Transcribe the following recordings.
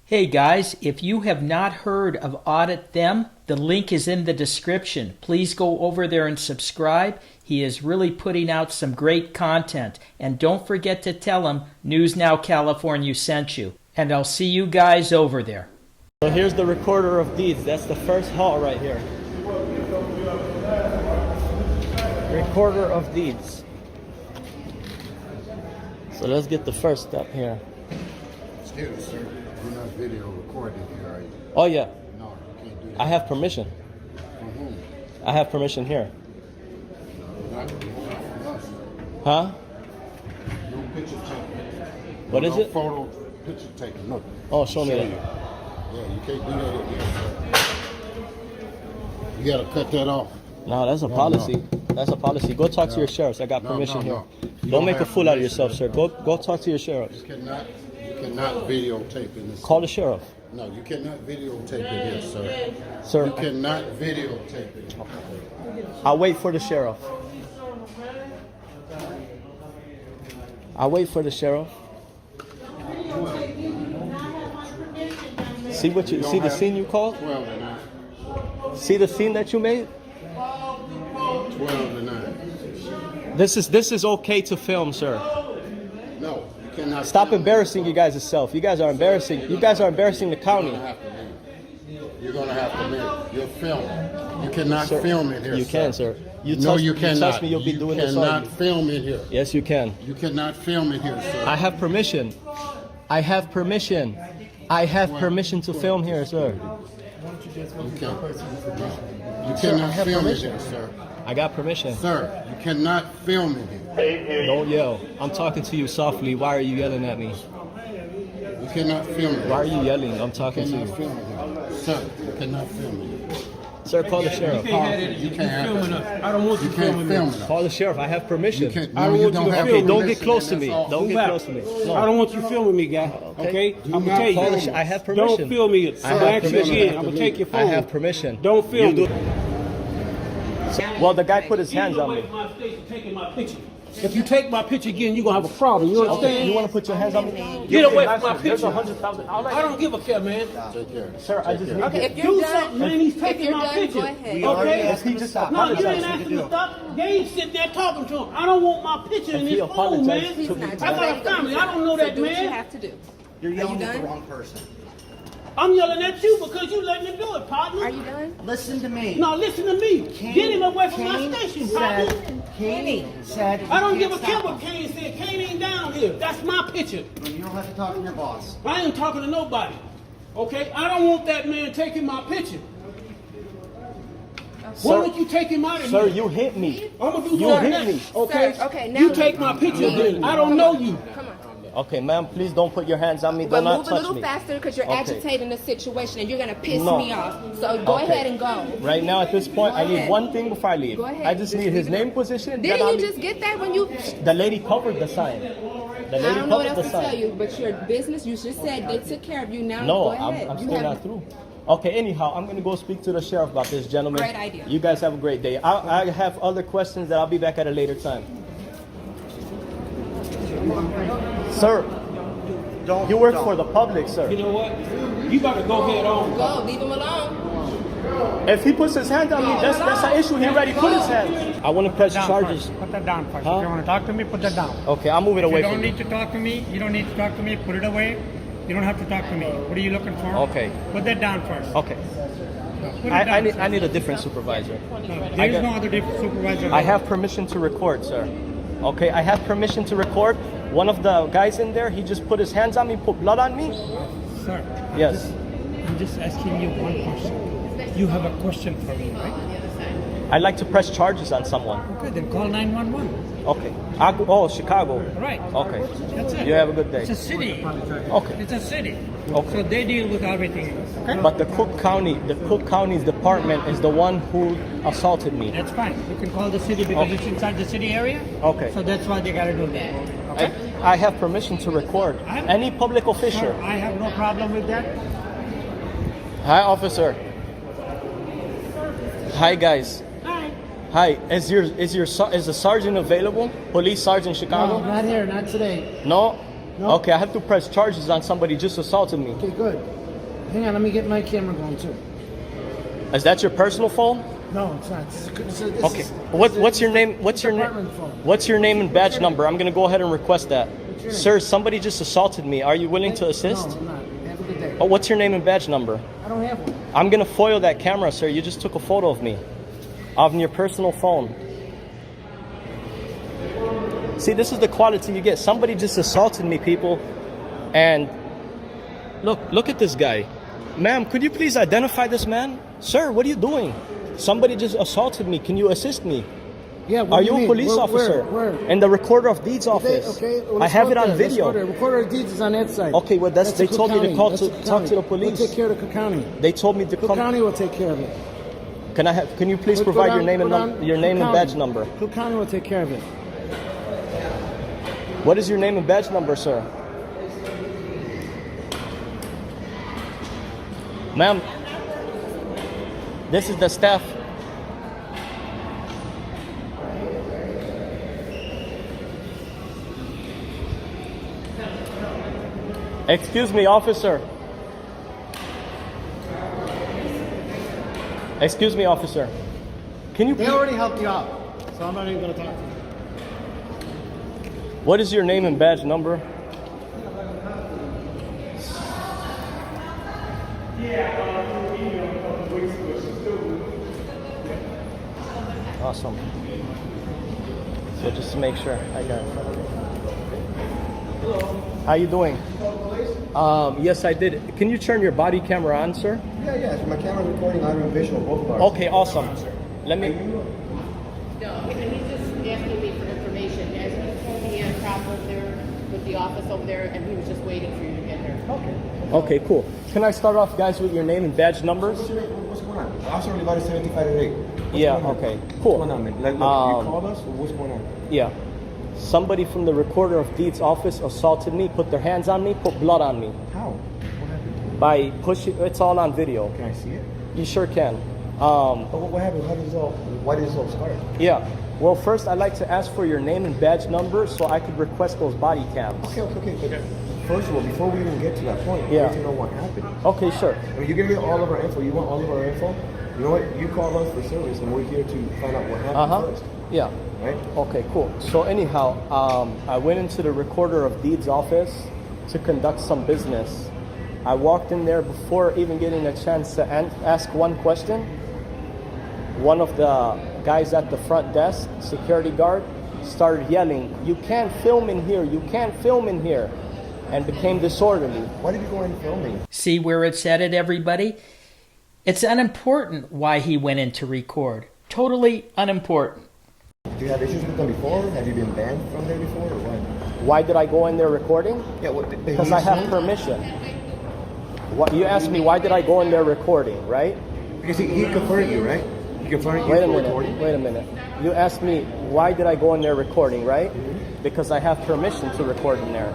Hey guys, if you have not heard of Audit Them, the link is in the description. Please go over there and subscribe. He is really putting out some great content. And don't forget to tell him News Now California sent you. And I'll see you guys over there. So here's the recorder of deeds. That's the first hall right here. Recorder of deeds. So let's get the first step here. Excuse me, sir. You're not video recording here, are you? Oh yeah. No, you can't do that. I have permission. From whom? I have permission here. Not from us. Huh? No picture taking. What is no it? Photo picture taking. No. Oh, show me that. you. Yeah, you can't do that in here, sir. You gotta cut that off. No, that's a policy. That's a policy. Go talk to your sheriffs. I got permission here. You Don't make a have fool out of permission. yourself, sir. Go talk to your sheriffs. You cannot videotape in this. Call the sheriff. No, you cannot videotape it here, sir. Sir, You cannot videotape it. I'll wait for the sheriff. I'll wait for the sheriff. See what you see the scene you called? 12 to 9. See the scene that you made? 12 to 9. This is okay to film, sir. No, you cannot. Stop film. embarrassing you guys yourself. You guys are embarrassing. You guys are embarrassing the county. You're gonna have to leave. You're filming. You cannot Sir, film in here. You can, sir. You No, touch, you cannot. touch me, you'll be doing this all cannot you. film in here. Yes, you can. You cannot film in here, sir. I have permission. I have permission. I have permission to film here, sir. You can't. You Sir, I cannot have film in permission. here, sir. I got permission. Sir, you cannot film in here. Don't yell. I'm talking to you softly. Why are you yelling at me? You cannot film in here. Why are you yelling? I'm talking to cannot you. film in here. Sir, you cannot film in here. Sir, call the sheriff. You can't have filming that. us. I don't want you You can't filming film me. it. Call the sheriff. I have permission. You can't. I don't No, you want you don't to have film. Okay, don't permission, get close to and me. that's all. Don't Move get back. close to me. I don't want you filming me, guy. Okay? Do I'm gonna not tell you. film me. I have permission. Don't film me. I I'm have gonna ask you permission. again. I'm gonna take your phone. I have permission. Don't film You me. Well, the guy put his hands on me. Taking my picture. If you take my picture again, you're gonna have a problem. You understand? You want to put your hands on me? Get away from my There's picture. 100,000. I don't give a care, man. Take care. Sir, I just need Okay, if Do you're done, something, man. He's if taking you're my done, picture. go ahead. Okay? If he just No, you apologized, ain't asking to stop. You ain't sitting there talking to him. I don't want my picture in If he his phone, apologized man. He's not. I got a family. I don't know So that, do what you man. have to do. You're yelling at the done? wrong person. I'm yelling at you because you letting him do it, partner. Are you done? Listen to me. No, listen to me. Kane- Get him away from Kane my station, partner. Kane said I don't you give a can't care stop what him. Kane said. Kane ain't down here. That's my picture. You don't have to talk to your boss. I ain't talking to nobody. Okay? I don't want that man taking my picture. Why Sir- don't you take him out of Sir, here? you hit me. I'm gonna do You something hit next. me. Okay? Sir, okay, now you take my picture then. I don't know you. Come on. Okay, ma'am, please don't put your hands on me. Do But not move a touch little me. faster because you're Okay. agitating the situation and you're gonna piss No. me off. So go Okay. ahead and go. Right now, at this point, I need ahead. one thing before I leave. Go ahead. I just need his name, position. get Didn't on you me. just get that when you? The lady covered the sign. The I lady don't know what covered else the to tell sign. you, but your business. You just said they took care of you. Now No, go ahead. I'm You still have- not through. Okay, anyhow, I'm going to go speak to the sheriff about this, gentlemen. Great idea. You guys have a great day. I have other questions that I'll be back at a later time. Sir, you work for the public, sir. You know what? You better go ahead on. Go, leave him alone. If he puts his hand on me, that's an issue. He already put his hand. I want to press charges. Put that down first. Huh? If you want to talk to me, put that down. Okay, I'll move it You away don't from need you. to talk to me. You don't need to talk to me. Put it away. You don't have to talk to me. What are you looking for? Okay. Put that down first. Okay. Put it I down. need a different supervisor. There is no other different supervisor. I have permission to record, sir. Okay, I have permission to record. One of the guys in there, he just put his hands on me, put blood on me. Sir. Yes. I'm just asking you one question. You have a question for me, right? I'd like to press charges on someone. Okay, then call 911. Okay. Chicago. Right. Okay. That's it. You have a good day. It's a city. Okay. It's a city. Okay. So they deal with everything else. Okay. But the Cook County's department is the one who assaulted me. That's fine. You can call the city because Okay. it's inside the city area. Okay. So that's why they gotta do that. Okay. I have permission to record. Any public official. Sure, I have no problem with that. Hi, officer. Hi, guys. Hi. Is the sergeant available? Police Sergeant Chicago? not here, not today. No. No. Okay, I have to press charges on somebody just assaulted me. Okay, good. Hang on, let me get my camera going too. Is that your personal phone? No, it's not. This is, Okay. What's your name? What's your name? department phone. What's your name and badge number? I'm gonna go ahead and request that. your name? Sir, somebody just assaulted me. Are you willing to assist? No, I'm not. Have a good day. Oh, what's your name and badge number? I don't have one. I'm gonna foil that camera, sir. You just took a photo of me on your personal phone. See, this is the quality you get. Somebody just assaulted me, people, and look at this guy. Ma'am, could you please identify this man? Sir, what are you doing? Somebody just assaulted me. Can you assist me? Yeah, what Are do you a mean? police officer? Where? In the recorder of deeds office. Okay, well, I let's have go it on there. Let's video. go there. Recorder of deeds is on that side. Okay, well, they Cook told me to County. call That's to Cook talk to the County. police. We'll take care of Cook County. They told me to Cook come. County will take care of it. Can you please Go provide down- your name go and down your Cook name and County. badge number? Cook County will take care of it. What is your name and badge number, sir? Ma'am, this is the staff. Excuse me, officer. Excuse me, officer. Can you They please, already helped you out, so I'm not even going to talk to you. what is your name and badge number? Awesome. So just to make sure, I got it. How you doing? Yes, I did. Can you turn your body camera on, sir? Yeah, so my camera's recording audio and visual, both of ours. Okay, awesome. Let me. No, he's just asking me for information. As he told me, he had a problem there with the office over there, and he was just waiting for you to get here. Okay, cool. Can I start off, guys, with your name and badge numbers? What's going on? Officer Olivares 7588. Yeah, okay, cool. What's going on, man? Like, you called us, or what's going on? Yeah. Somebody from the recorder of deeds office assaulted me, put their hands on me, put blood on me. How? What happened? By pushing, it's all on video. Can I see it? You sure can. But what happened? Why did this all start? Yeah. Well, first, I'd like to ask for your name and badge number so I could request those body cams. Okay. But first of all, before we even get to that point, Yeah. we need to know what happened. Okay, sure. I mean, you're going to get all of our info. You want all of our info? You know what? You call us for service, and we're here to find out what happened first. Yeah. Right? Okay, cool. So anyhow, I went into the recorder of deeds office to conduct some business. I walked in there before even getting a chance to ask one question. One of the guys at the front desk, security guard, started yelling, "You can't film in here, you can't film in here," and became disorderly. Why did you go in filming? See where it's headed, everybody? It's unimportant why he went in to record. Totally unimportant. Do you have issues with them before? Have you been banned from there before, or what? Why did I go in there recording? Yeah, Because I have permission. What, you asked me why did I go in there recording, right? Because he confronted you, right? He confronted you Wait a for minute. recording. Wait a minute. You asked me why did I go in there recording, right? Because I have permission to record in there.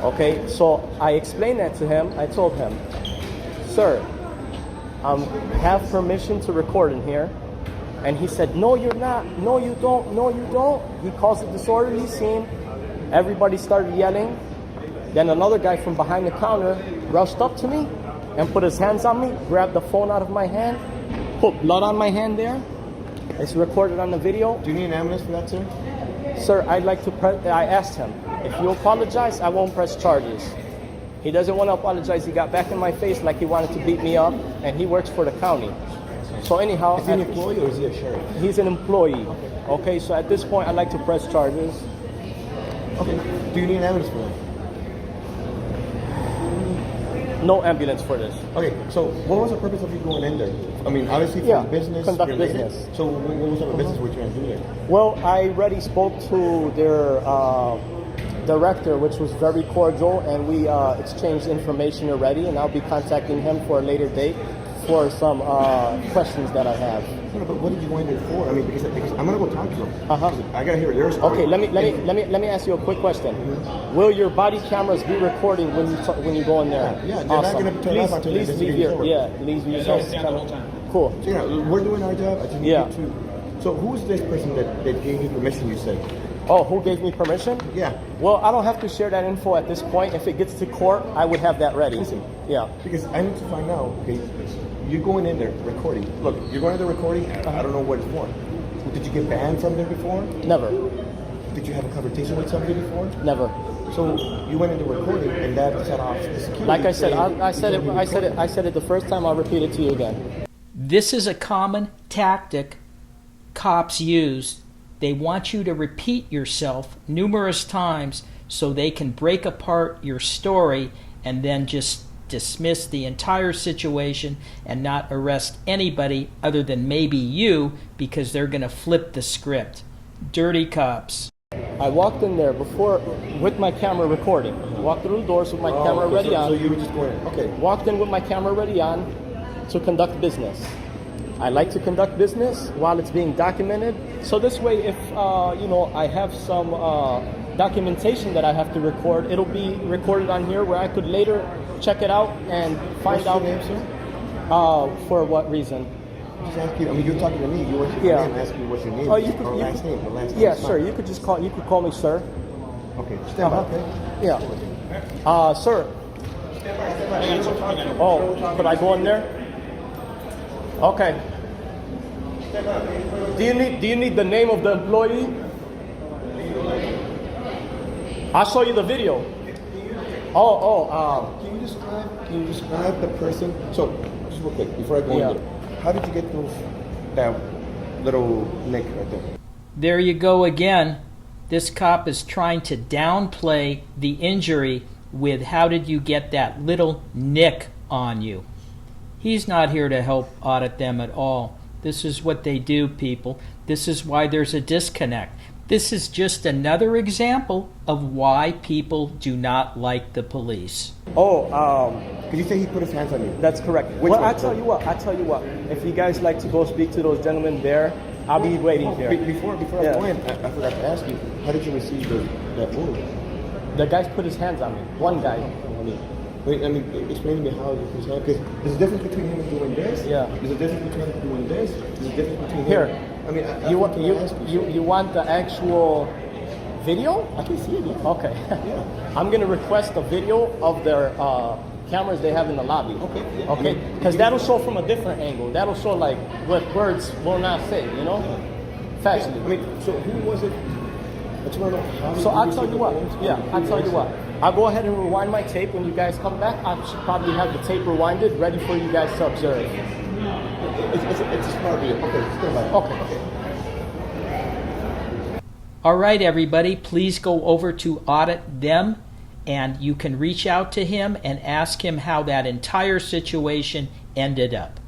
Okay, so I explained that to him. I told him, "Sir, I have permission to record in here." And he said, "No, you're not. No, you don't. No, you don't." He calls it disorderly scene. Everybody started yelling. Then another guy from behind the counter rushed up to me and put his hands on me, grabbed the phone out of my hand, put blood on my hand there. It's recorded on the video. Do you need an ambulance for that, sir? Sir, I'd like to I asked him, if you apologize, I won't press charges. He doesn't want to apologize. He got back in my face like he wanted to beat me up, and he works for the county. So anyhow, Is he an employee or is he a sheriff? he's an employee. Okay, so at this point, I'd like to press charges. Okay. Do you need an ambulance for that? No ambulance for this. Okay, so what was the purpose of you going in there? I mean, obviously for Yeah, business. conduct related. business. So what type of business were you trying to do there? Well, I already spoke to their director, which was very cordial, and we exchanged information already, and I'll be contacting him for a later date for some questions that I have. No, but what did you go in there for? I mean, because I'm gonna go talk to him. I gotta hear their story. Okay, let me ask you a quick question. Will your body cameras be recording when you go in there? Yeah, they're not gonna turn off until please the leave investigation's your over. leave your Cool. So, we're doing our job. I just need Yeah. you to. So who's this person that gave you permission? You said. Oh, who gave me permission? Yeah. Well, I don't have to share that info at this point. If it gets to court, I would have that ready. Listen. Yeah. Because I need to find out, okay, you're going in there recording. Look, you're going in there recording, I don't know what it's for. Did you get banned from there before? Never. Did you have a conversation with somebody before? Never. So you went into recording and that set off the security. Like I said, saying I you said can't it. be I said it. recording. I said it the first time. I'll repeat it to you again. This is a common tactic cops use. They want you to repeat yourself numerous times so they can break apart your story and then just dismiss the entire situation and not arrest anybody other than maybe you, because they're going to flip the script. Dirty cops. I walked in there before with my camera recording. Walked through the doors with my camera okay, ready on. So you were just going in. Okay. Walked in with my camera ready on to conduct business. I like to conduct business while it's being documented. So this way, if I have some documentation that I have to record, it'll be recorded on here where I could later check it out and find What's out. your name, sir? For what reason? Just ask you. I mean, you're talking to me. You want your Yeah. name? Ask me what's your name. Oh, you or last name. The last name. Yeah, is sir. fine. You could just call. You could call me sir. Okay. Stand by. Okay. Yeah. Sir. Oh, could I go in there? Okay. Do you need the name of the employee? I'll show you the video. Can you describe the person? So, just real quick before I go Yeah. in there, how did you get that little nick right there? There you go again. This cop is trying to downplay the injury with how did you get that little nick on you. He's not here to help audit them at all. This is what they do, people. This is why there's a disconnect. This is just another example of why people do not like the police. Because you say he put his hands on you. That's correct. Which Well, one? I tell you what. If you guys like to go speak to those gentlemen there, I'll be waiting here. Before Yeah. I go in, I forgot to ask you, how did you receive that wound? The guys put his hands on me. One guy. Explain to me how you put his hand. Because there's a difference between him doing this. Yeah. There's a difference between him doing this. There's a difference between Here. him. I mean, You want you want the actual video? I can see it. Yeah. Okay. I'm gonna request a video of their cameras they have in the lobby. Okay. Yeah. Okay. Because that'll show from a different angle. That'll show like what words will not say. You know. Factually. I mean, so who was it? I just want to know how. So I'll tell you what. Yeah, I'll tell you what. I'll go ahead and rewind my tape when you guys come back. I should probably have the tape rewinded, ready for you guys to observe. It's a smart video. Okay, stand by. Okay. All right, everybody, please go over to Audit Them, and you can reach out to him and ask him how that entire situation ended up.